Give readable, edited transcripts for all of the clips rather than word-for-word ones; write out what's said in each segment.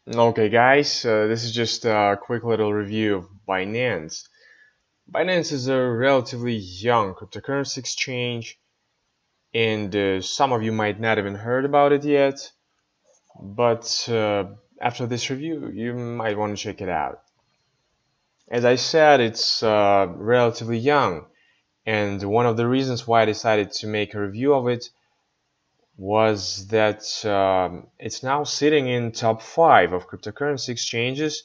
Okay, guys, this is just a quick little review of Binance. Binance is a relatively young cryptocurrency exchange, and some of you might not even heard about it yet, but after this review, you might want to check it out. As I said, it's relatively young, and one of the reasons why I decided to make a review of it was that it's now sitting in top 5 of cryptocurrency exchanges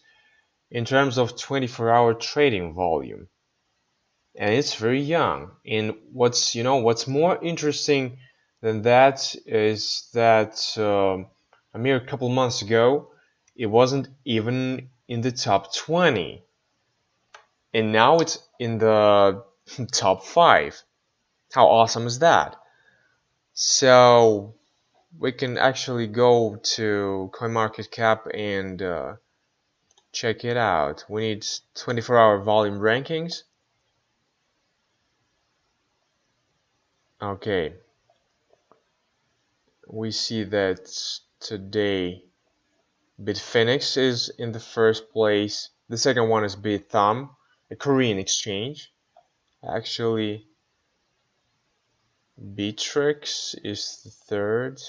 in terms of 24-hour trading volume, and it's very young. And what's more interesting than that is that a mere couple months ago it wasn't even in the top 20, and now it's in the top 5. How awesome is that? So we can actually go to CoinMarketCap and check it out. We need 24-hour volume rankings. Okay, we see that today Bitfinex is in the first place. The second one is Bithumb, a Korean exchange. Actually, Bittrex is the third,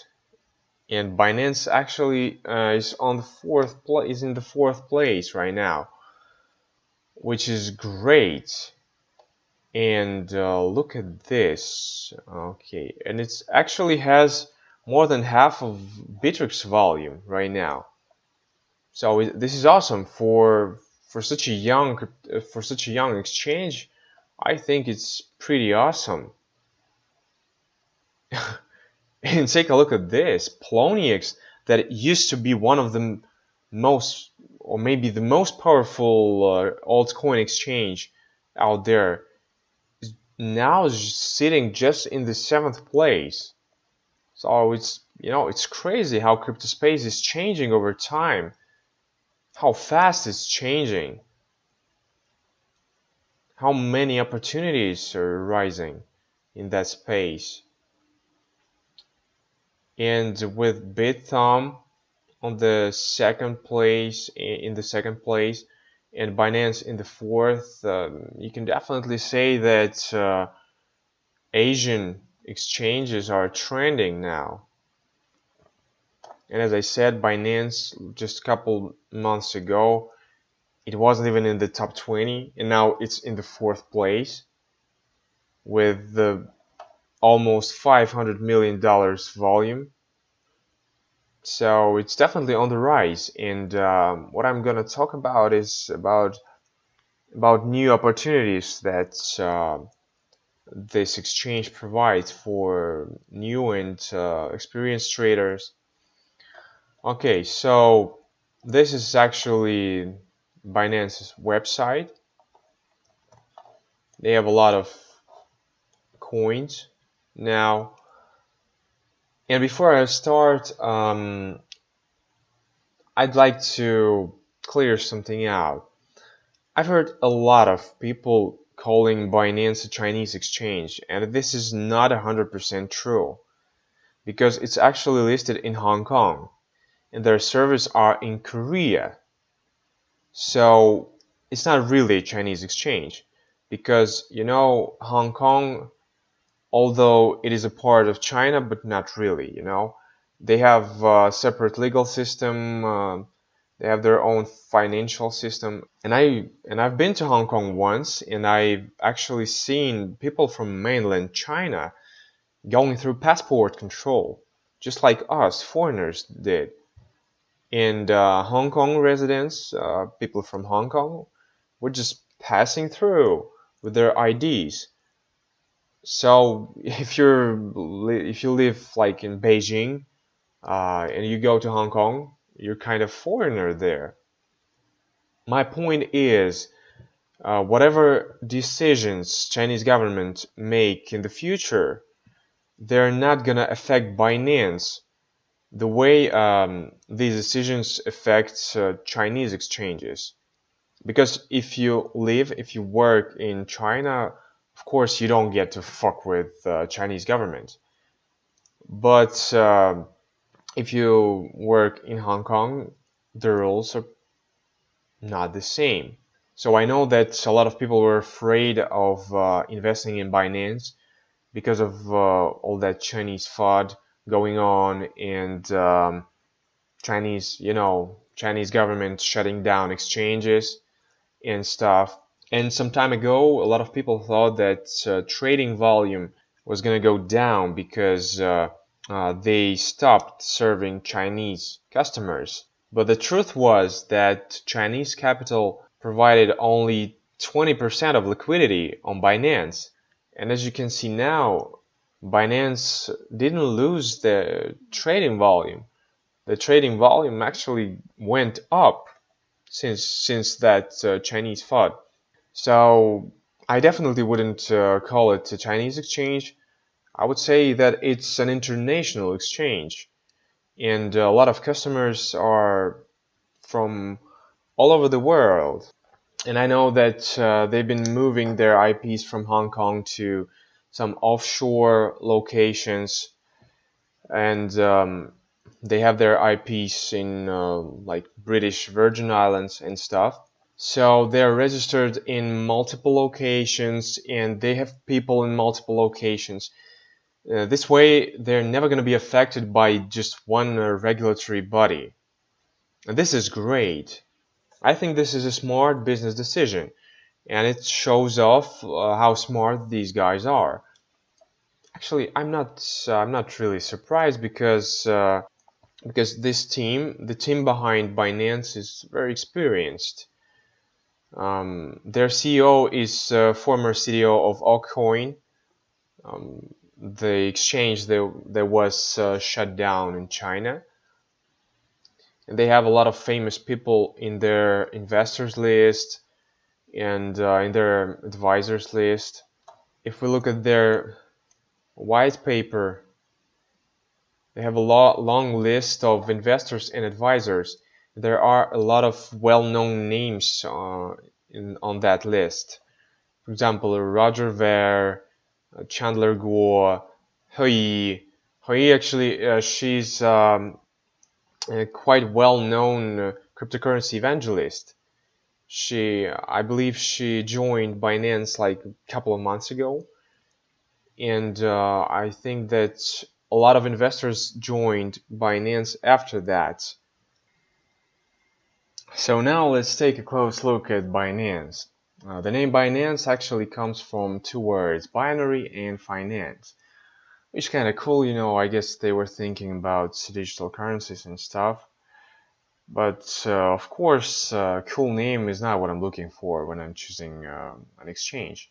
and Binance actually is on the fourth place. Is in the fourth place right now, which is great. And look at this. Okay, and it's actually has more than half of Bittrex volume right now. So this is awesome for such a young exchange. I think it's pretty awesome. And take a look at this, Poloniex, that used to be one of the most, or maybe the most powerful altcoin exchange out there, now is sitting just in the 7th place. So it's crazy how crypto space is changing over time, how fast it's changing, how many opportunities are rising in that space. And with Bithumb on the second place, and Binance in the fourth, you can definitely say that Asian exchanges are trending now. And as I said, Binance just a couple months ago, it wasn't even in the top 20, and now it's in the fourth place with the almost $500 million volume. So it's definitely on the rise. And what I'm gonna talk about is about new opportunities that this exchange provides for new and experienced traders. Okay, so this is actually Binance's website. They have a lot of coins now. And before I start, I'd like to clear something out. I've heard a lot of people calling Binance a Chinese exchange, and this is not 100% true because it's actually listed in Hong Kong and their servers are in Korea. So it's not really a Chinese exchange because Hong Kong, although it is a part of China, but not really. They have a separate legal system. They have their own financial system, and I've been to Hong Kong once, and I've actually seen people from mainland China going through passport control, just like us foreigners did. And Hong Kong residents, people from Hong Kong, were just passing through with their IDs. So if you live like in Beijing and you go to Hong Kong, you're kind of foreigner there. My point is, whatever decisions Chinese government make in the future, they're not gonna affect Binance the way these decisions affect Chinese exchanges. Because if you work in China, of course you don't get to fuck with Chinese government. But if you work in Hong Kong, the rules are not the same. So I know that a lot of people were afraid of investing in Binance because of all that Chinese fraud going on and Chinese government shutting down exchanges and stuff. And some time ago, a lot of people thought that trading volume was going to go down because they stopped serving Chinese customers. But the truth was that Chinese capital provided only 20% of liquidity on Binance. And as you can see now, Binance didn't lose the trading volume. The trading volume actually went up since that Chinese FUD. So I definitely wouldn't call it a Chinese exchange. I would say that it's an international exchange, and a lot of customers are from all over the world. And I know that they've been moving their IPs from Hong Kong to some offshore locations, and they have their IPs in like British Virgin Islands and stuff. So they're registered in multiple locations and they have people in multiple locations. This way, they're never going to be affected by just one regulatory body. And this is great. I think this is a smart business decision and it shows off how smart these guys are. Actually, I'm not really surprised because this team, the team behind Binance, is very experienced. Their CEO is former CDO of Altcoin, the exchange that was shut down in China. And they have a lot of famous people in their investors list and in their advisors list. If we look at their white paper, they have a long list of investors and advisors. There are a lot of well-known names on that list. For example, Roger Ver, Chandler Guo, Hui. Hui actually, she's a quite well-known cryptocurrency evangelist. I believe she joined Binance like a couple of months ago, and I think that a lot of investors joined Binance after that. So now let's take a close look at Binance. The name Binance actually comes from two words, binary and finance, which is kind of cool, I guess they were thinking about digital currencies and stuff. But of course, cool name is not what I'm looking for when I'm choosing an exchange.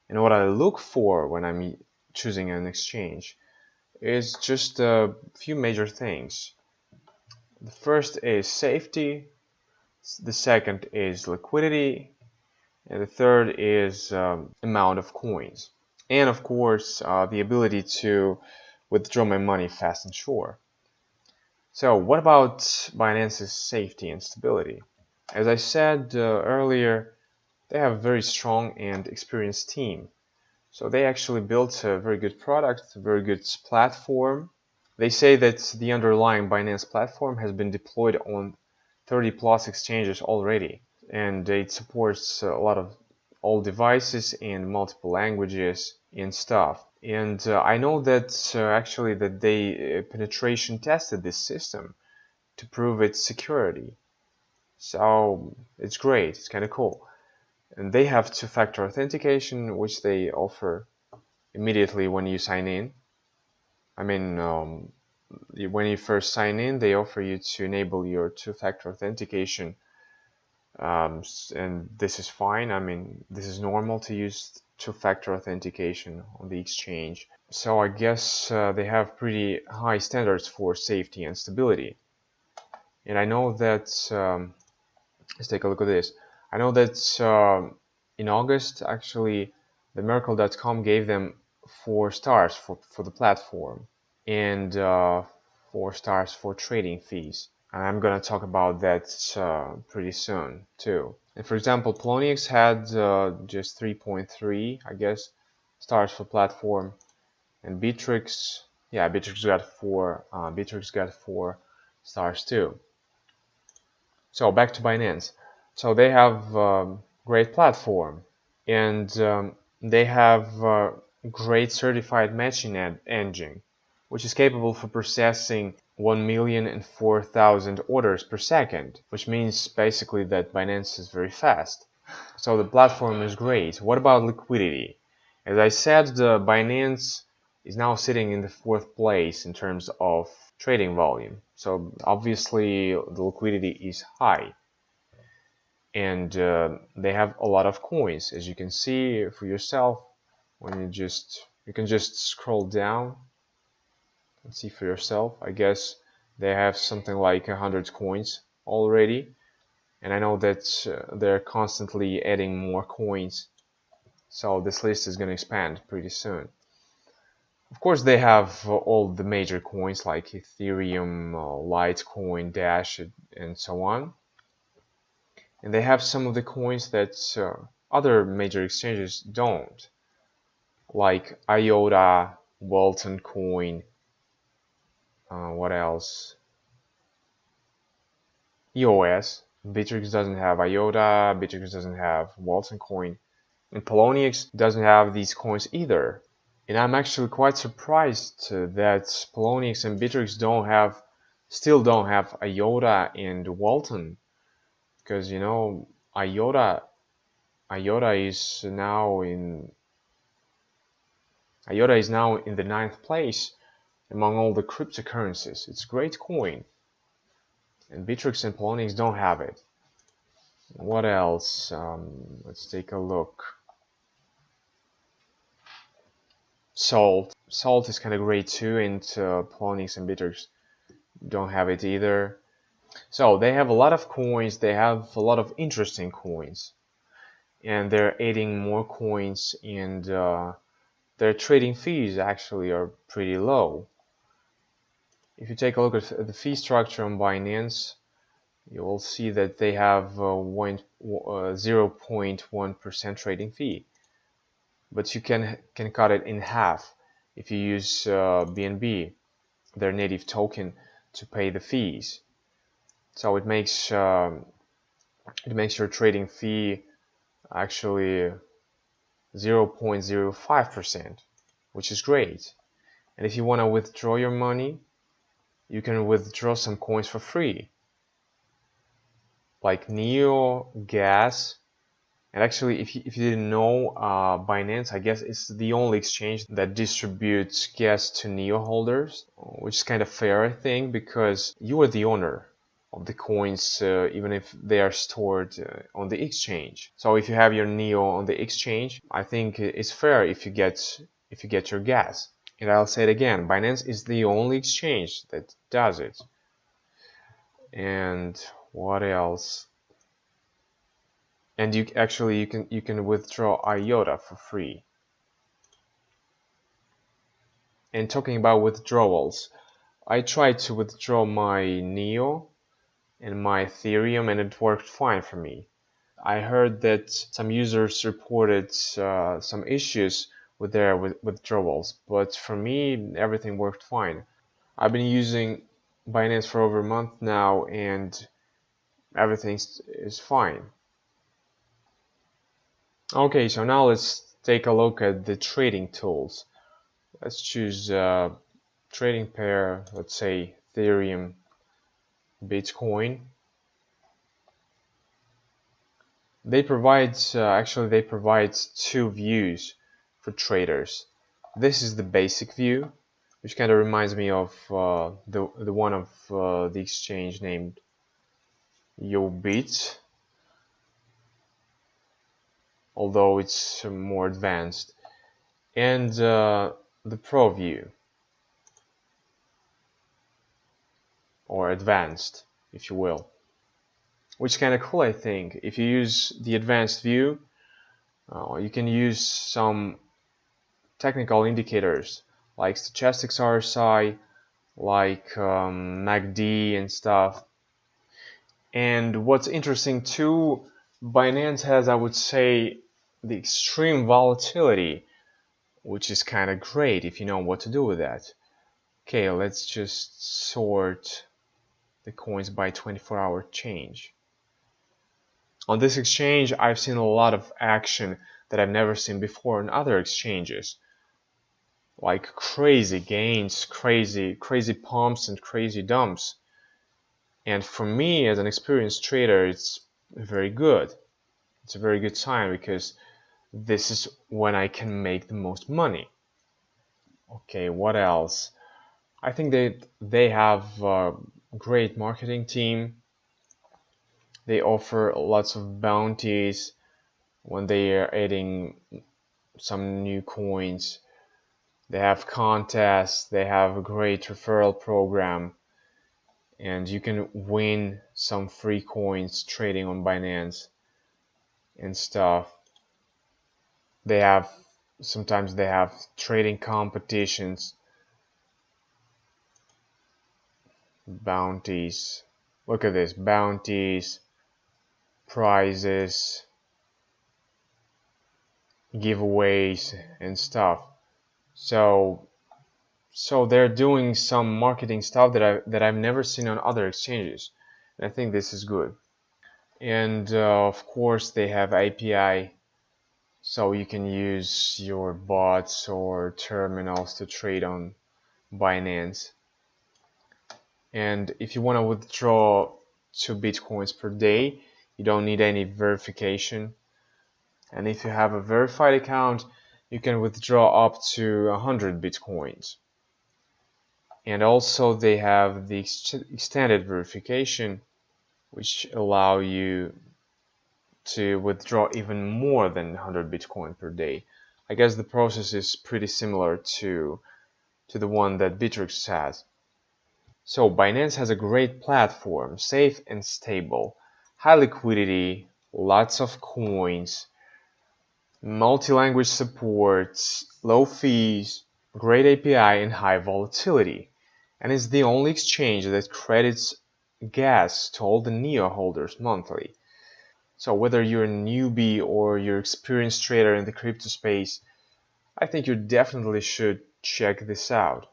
And what I look for when I'm choosing an exchange is just a few major things. The first is safety, the second is liquidity, and the third is amount of coins. And of course, the ability to withdraw my money fast and sure. So what about Binance's safety and stability? As I said earlier, they have a very strong and experienced team. So they actually built a very good product, a very good platform. They say that the underlying Binance platform has been deployed on 30 plus exchanges already, and it supports a lot of all devices and multiple languages and stuff. And I know that actually that they penetration tested this system to prove its security. So it's great, it's kind of cool. And they have two-factor authentication, which they offer immediately when you sign in. I mean, when you first sign in, they offer you to enable your two-factor authentication. And this is fine. I mean, this is normal to use two-factor authentication on the exchange. So I guess they have pretty high standards for safety and stability. And I know that, let's take a look at this. I know that in August, actually, the Merkle.com gave them 4 stars for the platform and 4 stars for trading fees. And I'm gonna talk about that pretty soon too. And for example, Poloniex had just 3.3, I guess, stars for platform, and Bittrex, yeah, Bittrex got 4 stars too. So back to Binance. So they have great platform, and they have great certified matching engine, which is capable for processing 1,004,000 orders per second, which means basically that Binance is very fast. So the platform is great. What about liquidity? As I said, the Binance is now sitting in the 4th place in terms of trading volume. So obviously the liquidity is high, and they have a lot of coins, as you can see for yourself. When you can just scroll down and see for yourself. I guess they have something like 100 coins already, and I know that they're constantly adding more coins, so this list is going to expand pretty soon. Of course, they have all the major coins like Ethereum, Litecoin, Dash, and so on. And they have some of the coins that other major exchanges don't, like IOTA, Walton Coin, what else? EOS. Bittrex doesn't have IOTA, Bittrex doesn't have Walton Coin, and Poloniex doesn't have these coins either. And I'm actually quite surprised that Poloniex and Bittrex still don't have IOTA and Walton, because IOTA IOTA is now in IOTA is now in the 9th place among all the cryptocurrencies. It's a great coin, and Bittrex and Poloniex don't have it. What else? Let's take a look. Salt is kind of great too, and Poloniex and Bittrex don't have it either. So they have a lot of coins. They have a lot of interesting coins, and they're adding more coins, and their trading fees actually are pretty low. If you take a look at the fee structure on Binance, you will see that they have 0.1% trading fee, but you can cut it in half if you use BNB, their native token, to pay the fees. So it makes your trading fee actually 0.05%, which is great. And if you want to withdraw your money, you can withdraw some coins for free, like Neo, Gas. And actually, if you didn't know, Binance, I guess, is the only exchange that distributes gas to Neo holders, which is kind of fair, I think, because you are the owner of the coins, even if they are stored on the exchange. So if you have your Neo on the exchange, I think it's fair if you get your gas. And I'll say it again, Binance is the only exchange that does it. And what else? And you can withdraw IOTA for free. And talking about withdrawals, I tried to withdraw my Neo and my Ethereum, and it worked fine for me. I heard that some users reported some issues with their withdrawals, but for me everything worked fine. I've been using Binance for over a month now, and everything is fine. Okay, so now let's take a look at the trading tools. Let's choose trading pair, let's say Ethereum, Bitcoin. They provide two views for traders. This is the basic view, which kind of reminds me of the one of the exchange named YoBit, although it's more advanced, and the Pro view, or advanced, if you will, which is kind of cool, I think. If you use the advanced view, you can use some technical indicators like stochastics RSI, like MACD and stuff. And what's interesting too, Binance has, I would say, the extreme volatility, which is kind of great if you know what to do with that. Okay, let's just sort the coins by 24-hour change. On this exchange, I've seen a lot of action that I've never seen before on other exchanges, like crazy gains, crazy pumps and crazy dumps. And for me, as an experienced trader, it's very good. It's a very good sign because this is when I can make the most money. Okay, what else? I think they have a great marketing team. They offer lots of bounties when they are adding some new coins. They have contests, they have a great referral program, and you can win some free coins trading on Binance and stuff. They have sometimes they have trading competitions, bounties. Look at this, bounties, prizes, giveaways and stuff. So they're doing some marketing stuff that I've never seen on other exchanges. And I think this is good. And of course they have API, so you can use your bots or terminals to trade on Binance. And if you want to withdraw 2 bitcoins per day, you don't need any verification. And if you have a verified account, you can withdraw up to 100 bitcoins. And also they have the extended verification, which allow you to withdraw even more than 100 bitcoin per day. I guess the process is pretty similar to the one that Bittrex has. So Binance has a great platform, safe and stable, high liquidity, lots of coins, multi-language support, low fees, great API, and high volatility. And it's the only exchange that credits gas to all the NEO holders monthly. So whether you're a newbie or you're an experienced trader in the crypto space, I think you definitely should check this out.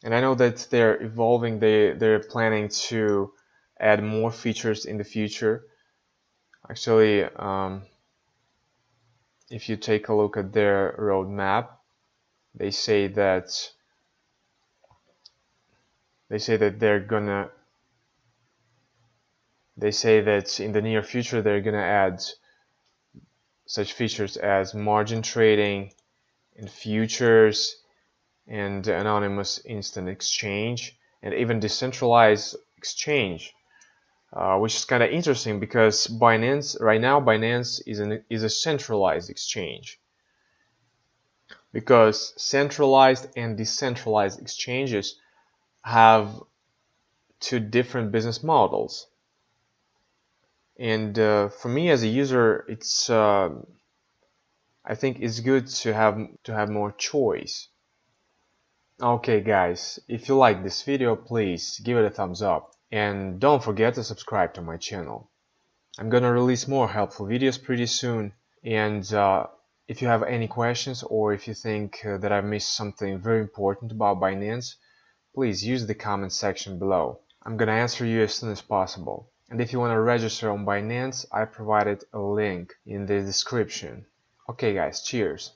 And I know that they're evolving, they're planning to add more features in the future. Actually, if you take a look at their roadmap, they say that in the near future they're gonna add such features as margin trading and futures and anonymous instant exchange and even decentralized exchange, which is kind of interesting because Binance is a centralized exchange, because centralized and decentralized exchanges have 2 different business models. And for me as a user, it's I think it's good to have more choice. Okay guys, if you like this video, please give it a thumbs up and don't forget to subscribe to my channel. I'm gonna release more helpful videos pretty soon, and if you have any questions or if you think that I missed something very important about Binance, please use the comment section below. I'm gonna answer you as soon as possible. And if you want to register on Binance, I provided a link in the description. Okay guys, cheers!